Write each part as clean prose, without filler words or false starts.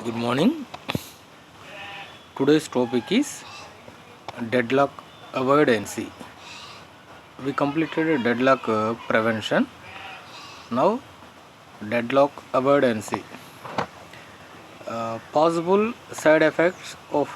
Good morning. Today's topic is deadlock avoidance. We completed deadlock prevention. Now, deadlock avoidance. Possible side effects of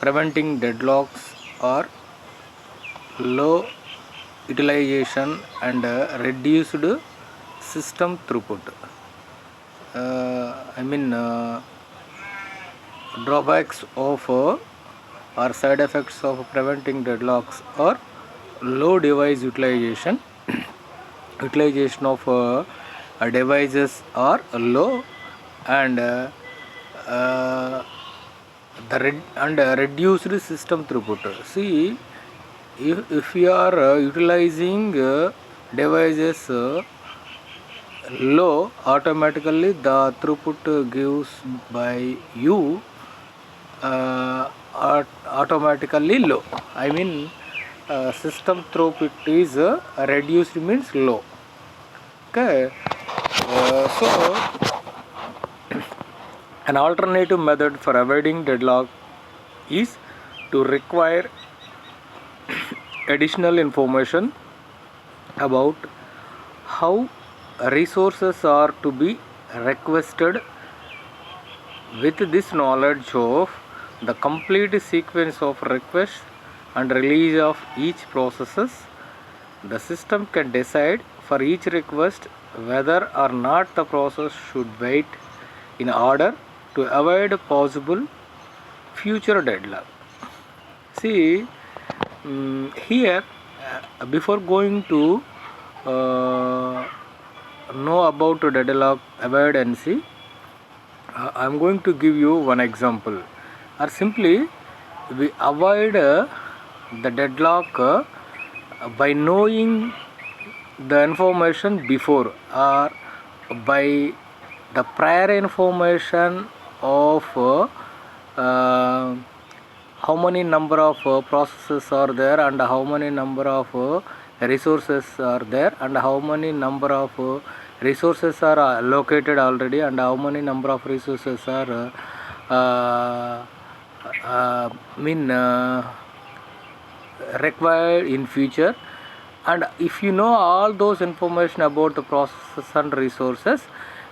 preventing deadlocks are low utilization and reduced system throughput. Drawbacks of or side effects of preventing deadlocks are low device utilization. Utilization of devices are low, and reduced system throughput. See, if you are utilizing devices low, automatically the throughput gives by you automatically low. System throughput is reduced means low. Okay. So an alternative method for avoiding deadlock is to require additional information about how resources are to be requested. With this knowledge of the complete sequence of requests and release of each processes, the system can decide for each request whether or not the process should wait in order to avoid possible future deadlock. See, here before going to know about deadlock avoidance, I am going to give you one example. Or simply, we avoid the deadlock by knowing the information before, or by the prior information of how many number of processes are there, and how many number of resources are there, and how many number of resources are allocated already, and how many number of resources are required in future. And if you know all those information about the processes and resources,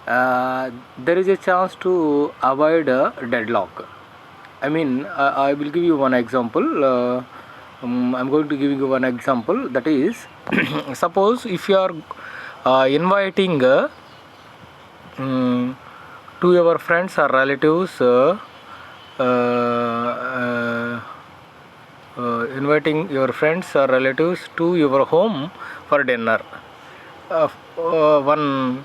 there is a chance to avoid deadlock. I will give you one example. I'm going to give you one example, that is suppose if you are inviting to your friends or relatives, inviting your friends or relatives to your home for dinner one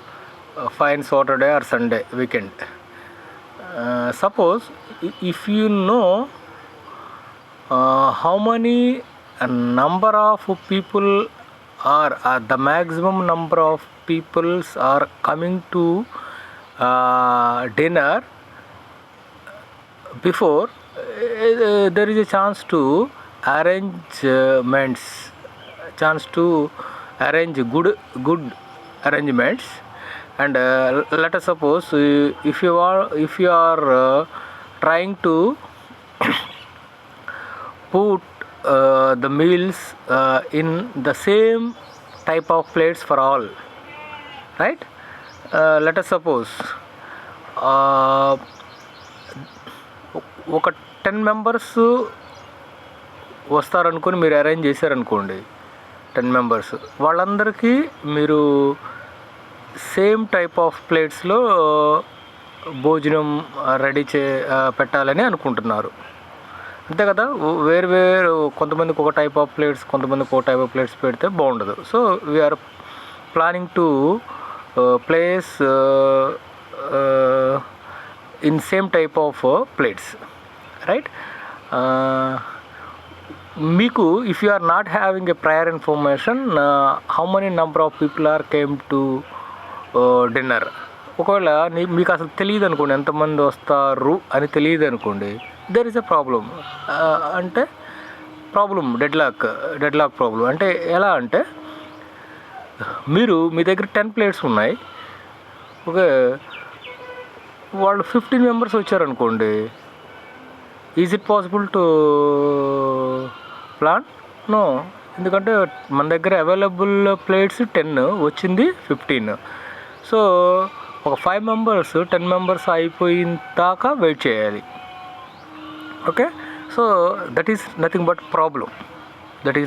fine Saturday or Sunday weekend. Suppose if you know how many number of people are the maximum number of peoples are coming to dinner before, there is a chance to arrange good arrangements. And let us suppose if you are trying to put the meals in the same type of plates for all, right? Let us suppose ఒక 10 members వస్తారనుకొని మీరు arrange చేశారనుకోండి, 10 members వాళ్ళందరికీ మీరు same type of ప్లేట్స్లో భోజనం ready పెట్టాలని అనుకుంటున్నారు, అంతే కదా. వేరు కొంతమందికి ఒక టైప్ ఆఫ్ ప్లేట్స్, కొంతమందికి ఒక టైప్ ఆఫ్ ప్లేట్స్ పెడితే బాగుండదు. So we are planning to place in same type of plates, right? Meeku, if you are not having a prior information how many number of people are came to dinner, ఒకవేళ మీకు అసలు తెలియదు అనుకోండి, ఎంతమంది వస్తారు అని తెలియదు అనుకోండి, దెర్ ఇస్ ఎ ప్రాబ్లం. అంటే ప్రాబ్లం డెడ్లాక్ ప్రాబ్లం. అంటే ఎలా అంటే, మీ దగ్గర 10 ప్లేట్స్ ఉన్నాయి, ఓకే, వాళ్ళు 15 మెంబర్స్ వచ్చారనుకోండి, is it possible to plan? No. ఎందుకంటే మన దగ్గర అవైలబుల్ ప్లేట్స్ 10, వచ్చింది 15. సో ఒక 5 మెంబర్స్ 10 మెంబర్స్ అయిపోయిన దాకా వెయిట్ చేయాలి. Okay, so that is nothing but problem. Dead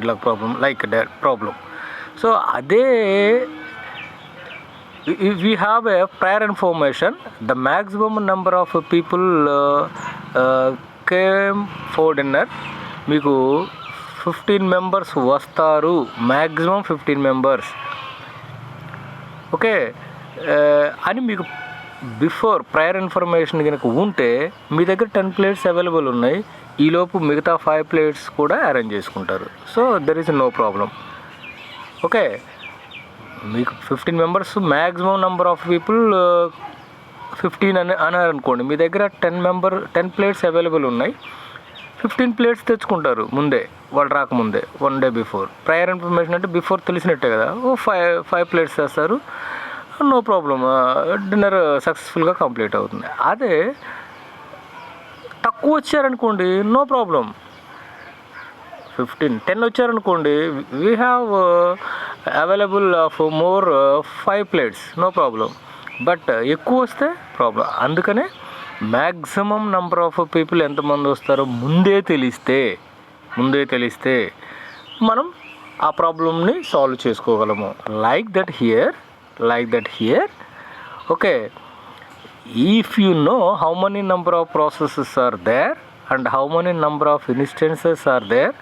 lock problem, like that problem. సో అదే if we have a prior information, the maximum number of people came for dinner, మీకు 15 members వస్తారు, maximum 15 members. Okay, అని మీకు before prior information కనుక ఉంటే మీ దగ్గర 10 plates available ఉన్నాయి, ఈలోపు మిగతా 5 ప్లేట్స్ కూడా అరేంజ్ చేసుకుంటారు. So there is no problem. Okay, మీకు 15 members maximum number of people 15 అన్నారనుకోండి, మీ దగ్గర 10 ప్లేట్స్ అవైలబుల్ ఉన్నాయి, 15 ప్లేట్స్ తెచ్చుకుంటారు ముందే, వాళ్ళు రాకముందే 1 డే బిఫోర్. ప్రయర్ ఇన్ఫర్మేషన్ అంటే బిఫోర్ తెలిసినట్టే కదా, 5 ప్లేట్స్ చేస్తారు, నో ప్రాబ్లం, డిన్నర్ సక్సెస్ఫుల్గా కంప్లీట్ అవుతుంది. అదే తక్కువ వచ్చారనుకోండి, నో ప్రాబ్లం. 10 వచ్చారనుకోండి, we have available of more 5 plates, no problem. But ఎక్కువ వస్తే ప్రాబ్లం. అందుకనే మ్యాక్సిమం నెంబర్ ఆఫ్ పీపుల్ ఎంతమంది వస్తారో ముందే తెలిస్తే మనం ఆ ప్రాబ్లమ్ని సాల్వ్ చేసుకోగలము. Like that here. Okay, if you know how many number of processes are there and how many number of instances are there,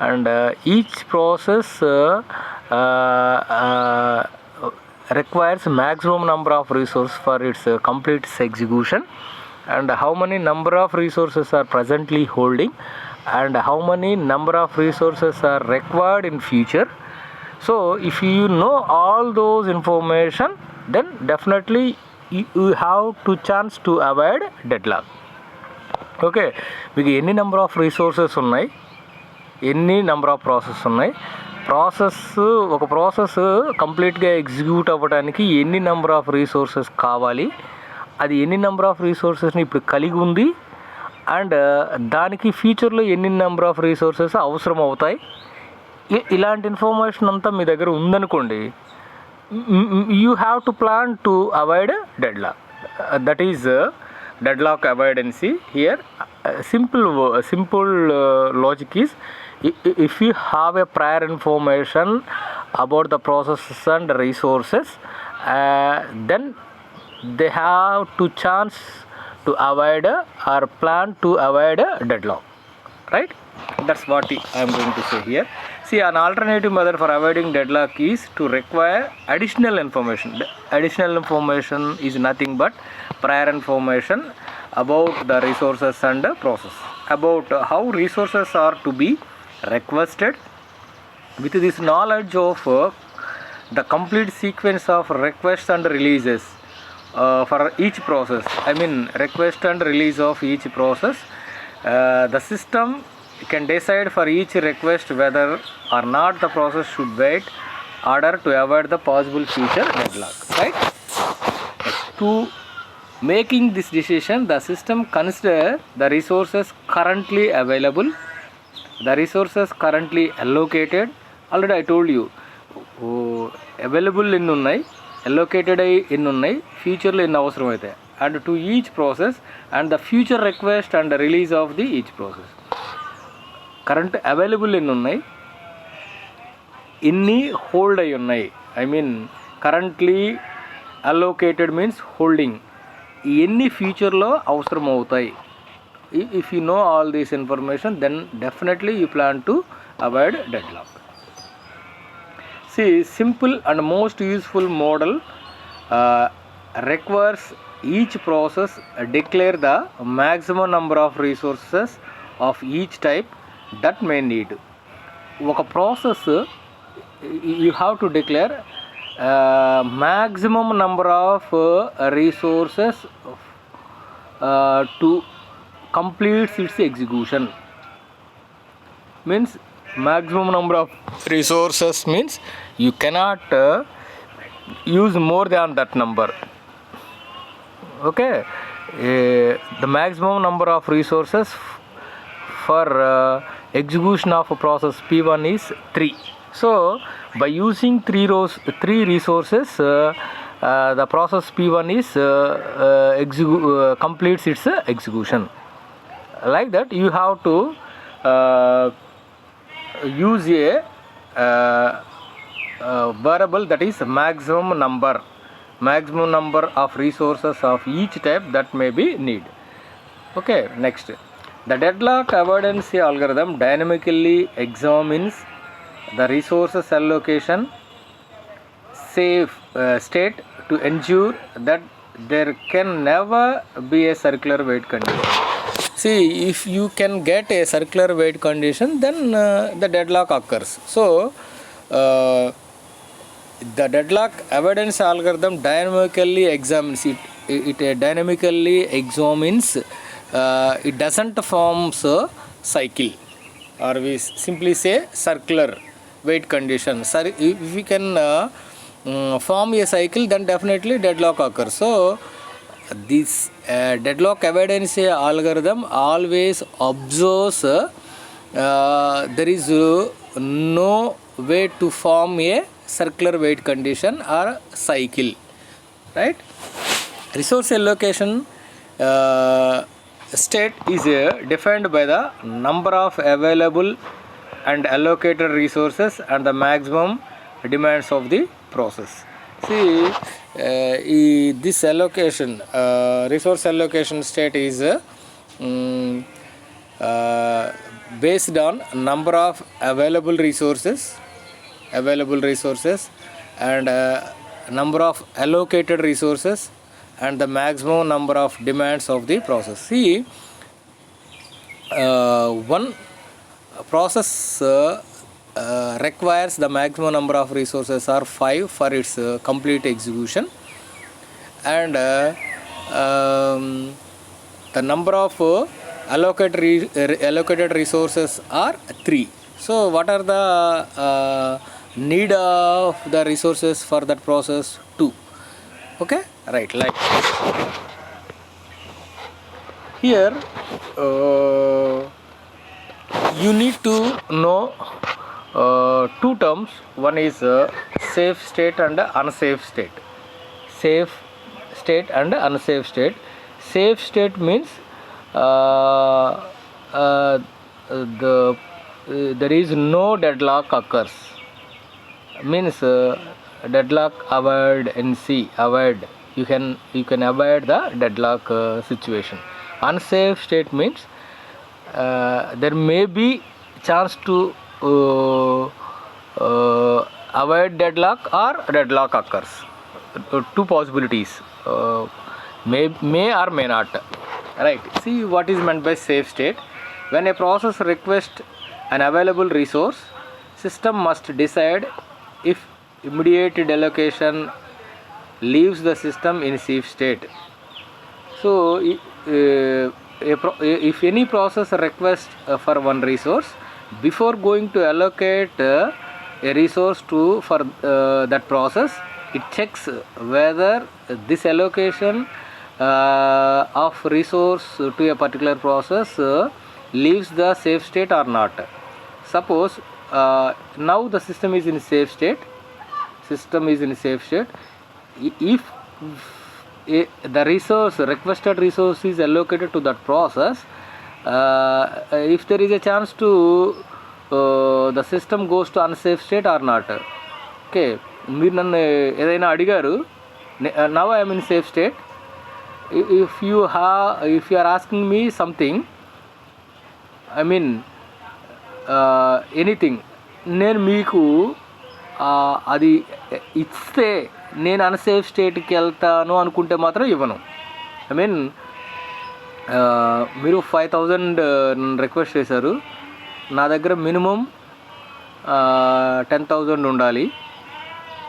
and each process requires maximum number of resources for its complete execution, and how many number of resources are presently holding, and how many number of resources are required in future. So if you know all those information, then definitely you have to chance to avoid deadlock. Okay, మీకు ఎన్ని number of resources ఉన్నాయి, ఎన్ని number of process ఉన్నాయి, ఒక process కంప్లీట్గా execute అవ్వడానికి ఎన్ని number of resources కావాలి, అది ఎన్ని నెంబర్ ఆఫ్ రిసోర్సెస్ని ఇప్పుడు కలిగి ఉంది, అండ్ దానికి ఫ్యూచర్లో ఎన్ని నెంబర్ ఆఫ్ రిసోర్సెస్ అవసరం అవుతాయి, ఇలాంటి ఇన్ఫర్మేషన్ అంతా మీ దగ్గర ఉందనుకోండి, you have to plan to avoid deadlock. That is deadlock avoidance. Here simple logic is, if you have a prior information about the processes and resources, then they have to chance to avoid or plan to avoid deadlock, right? That's what I am going to say here. See, an alternative method for avoiding deadlock is to require additional information. Additional information is nothing but prior information about the resources and process, about how resources are to be requested. With this knowledge of the complete sequence of requests and releases for each process, request and release of each process, the system can decide for each request whether or not the process should wait order to avoid the possible future deadlock, right? To making this decision, the system consider the resources currently available, the resources currently allocated. Already I told you, available ఎన్ని ఉన్నాయి, allocated ఎన్ని ఉన్నాయి, ఫ్యూచర్లో ఎన్ని అవసరం అవుతాయి, and to each process and the future request and the release of the each process. Current available ఎన్ని ఉన్నాయి, ఎన్ని హోల్డ్ అయి ఉన్నాయి, కరెంట్లీ అలోకేటెడ్ మీన్స్ హోల్డింగ్, ఎన్ని ఫ్యూచర్లో అవసరం అవుతాయి. If you know all these information, then definitely you plan to avoid deadlock. See, simple and most useful model requires each process declare the maximum number of resources of each type that may need. ఒక process you have to declare maximum number of resources to complete its execution. Means maximum number of resources means you cannot use more than that number. Okay, the maximum number of resources for execution of a process P1 is 3. So by using three resources, the process P1 is completes its execution. Like that, you have to use a variable, that is maximum number of resources of each type that may be need. Okay, next, the deadlock avoidance algorithm dynamically examines the resources allocation safe state to ensure that there can never be a circular wait condition. See, if you can get a circular wait condition, then the deadlock occurs. So the deadlock avoidance algorithm dynamically examines it. It dynamically examines. It doesn't forms a cycle, or we simply say circular wait condition. If we can form a cycle, then definitely deadlock occurs. So this deadlock avoidance algorithm always observes there is no way to form a circular wait condition or cycle, right? Resource allocation state is defined by the number of available and allocated resources and the maximum demands of the process. See, this allocation, resource allocation state is based on number of available resources and number of allocated resources and the maximum number of demands of the process. See, one process requires the maximum number of resources are 5 for its complete execution, and the number of allocated resources are 3. So what are the need of the resources for that process? 2. Okay, right, like here you need to know two terms. One is safe state and unsafe state. Safe state and unsafe state. Safe state means there is no deadlock occurs. Means deadlock avoid you can avoid the deadlock situation. Unsafe state means there may be chance to avoid deadlock or deadlock occurs. Two possibilities, may or may not. Right. See what is meant by safe state. When a process requests an available resource, system must decide if immediate deallocation leaves the system in safe state. So if any process requests for one resource, before going to allocate a resource for that process, it checks whether this allocation of resource to a particular process leaves the safe state or not. Suppose now the system is in safe state. If the requested resource is allocated to that process, if there is a chance to the system goes to unsafe state or not. Okay, మీరు నన్ను ఏదైనా అడిగారు, now I am in safe state. If you are asking me something, I mean anything, నేను మీకు అది ఇస్తే నేను unsafe స్టేట్కి వెళ్తాను అనుకుంటే మాత్రం ఇవ్వను. ఐ మీన్ మీరు 5000 రిక్వెస్ట్ చేశారు, నా దగ్గర మినిమం 10,000 ఉండాలి.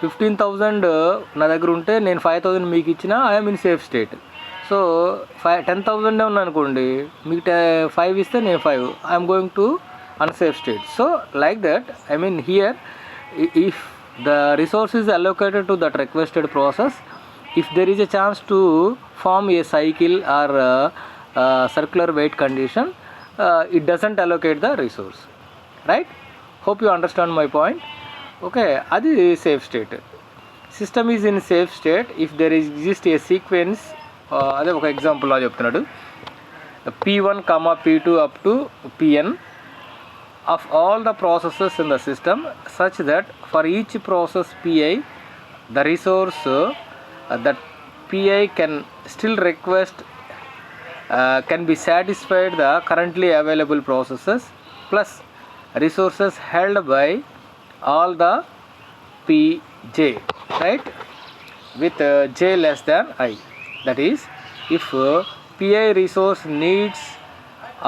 15,000 నా దగ్గర ఉంటే నేను 5,000 మీకు ఇచ్చిన I'm in safe state. So 10,000 ఉందనుకోండి, మీకు 5 ఇస్తే నేను 5, I'm going to unsafe state. So like that, I mean here, if the resource is allocated to that requested process, if there is a chance to form a cycle or circular weight condition, it doesn't allocate the resource, right? Hope you understand my point. Okay, adi safe state. System is in safe state if there exists a sequence. అదే ఒక example లా చెప్తున్నాడు. P1, P2 up to Pn of all the processes in the system, such that for each process Pi, the resource that Pi can still request can be satisfied the currently available processes plus resources held by all the Pj, right, with j less than I. That is, if Pi resource needs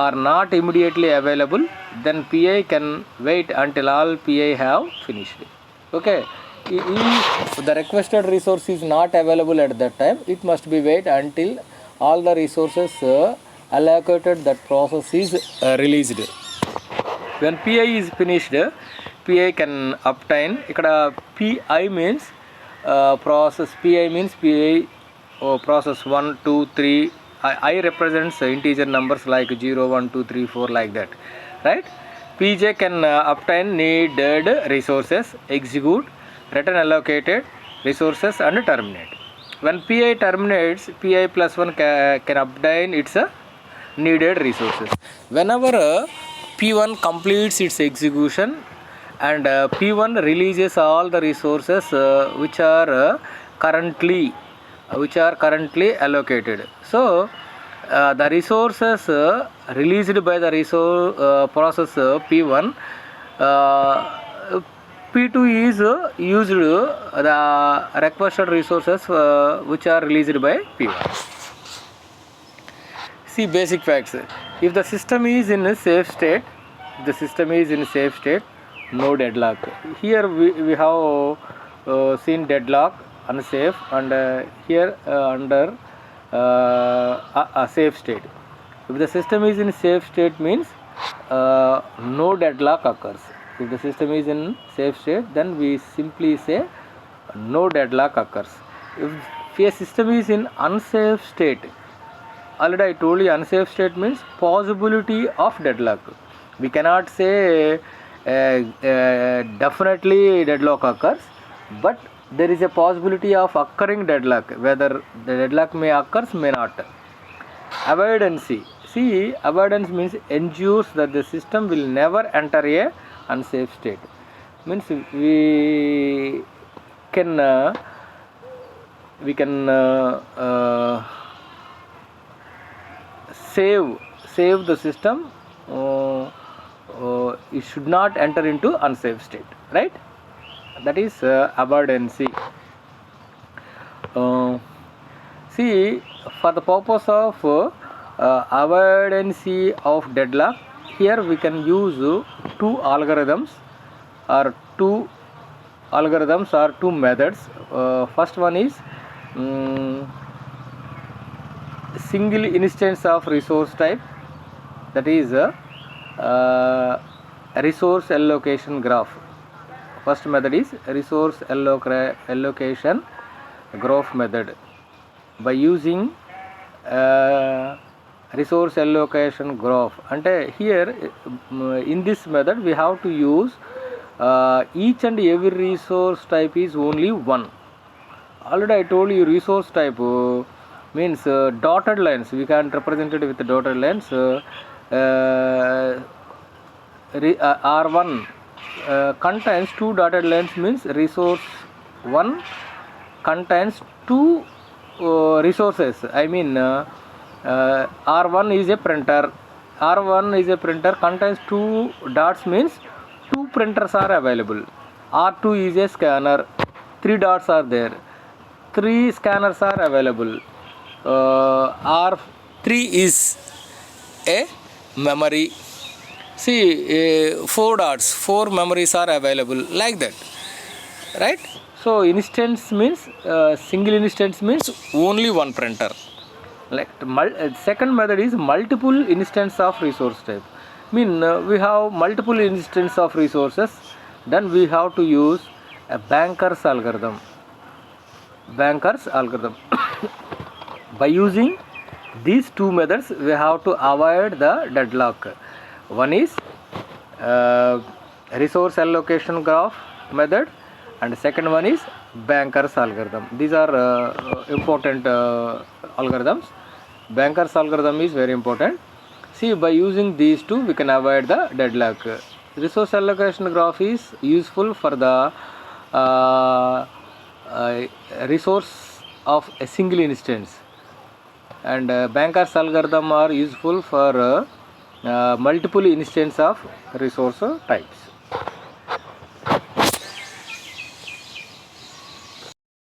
are not immediately available, then Pi can wait until all Pi have finished. Okay, if the requested resource is not available at that time, it must be wait until all the resources allocated that process is released. When Pi is finished, Pi can obtain. ikkada Pi means process. Pi means Pi process 1, 2, 3. I represents integer numbers like 0, 1, 2, 3, 4 like that, right? Pj can obtain needed resources, execute, return allocated resources and terminate. When Pi terminates, Pi plus 1 can obtain its needed resources. Whenever P1 completes its execution and P1 releases all the resources which are currently allocated. So the resources released by the process P1, P2 is used the requested resources which are released by P1. See basic facts. If the system is in a safe state, no deadlock. Here we have seen deadlock, unsafe, and here under a safe state. If the system is in safe state means no deadlock occurs. If the system is in safe state, then we simply say no deadlock occurs. If a system is in unsafe state, already I told you unsafe state means possibility of deadlock. We cannot say definitely deadlock occurs, but there is a possibility of occurring deadlock. Whether the deadlock may occur, may not. Avoidance. See, avoidance means ensures that the system will never enter a unsafe state. Means we can save the system. It should not enter into unsafe state, right? That is avoidance. See, for the purpose of avoidance of deadlock, here we can use two methods. First one is single instance of resource type, that is resource allocation graph. First method is resource allocation graph method. By using resource allocation graph, and here in this method we have to use each and every resource type is only one. Already I told you resource type means dotted lines. We can represent it with dotted lines. R1 contains two dotted lines means resource 1 contains two resources. I mean R1 is a printer. Contains two dots means two printers are available. R2 is a scanner. 3 dots are there. 3 scanners are available. R3 is a memory. See, 4 dots, 4 memories are available, like that, right? So instance means single instance means only one printer. Like second method is multiple instance of resource type. We have multiple instance of resources, then we have to use a banker's algorithm. Banker's algorithm. By using these two methods, we have to avoid the deadlock. One is resource allocation graph method, and second one is Banker's algorithm. These are important algorithms. Banker's algorithm is very important. See, by using these two, we can avoid the deadlock. Resource allocation graph is useful for the resource of a single instance, and Banker's algorithm are useful for multiple instances of resource types.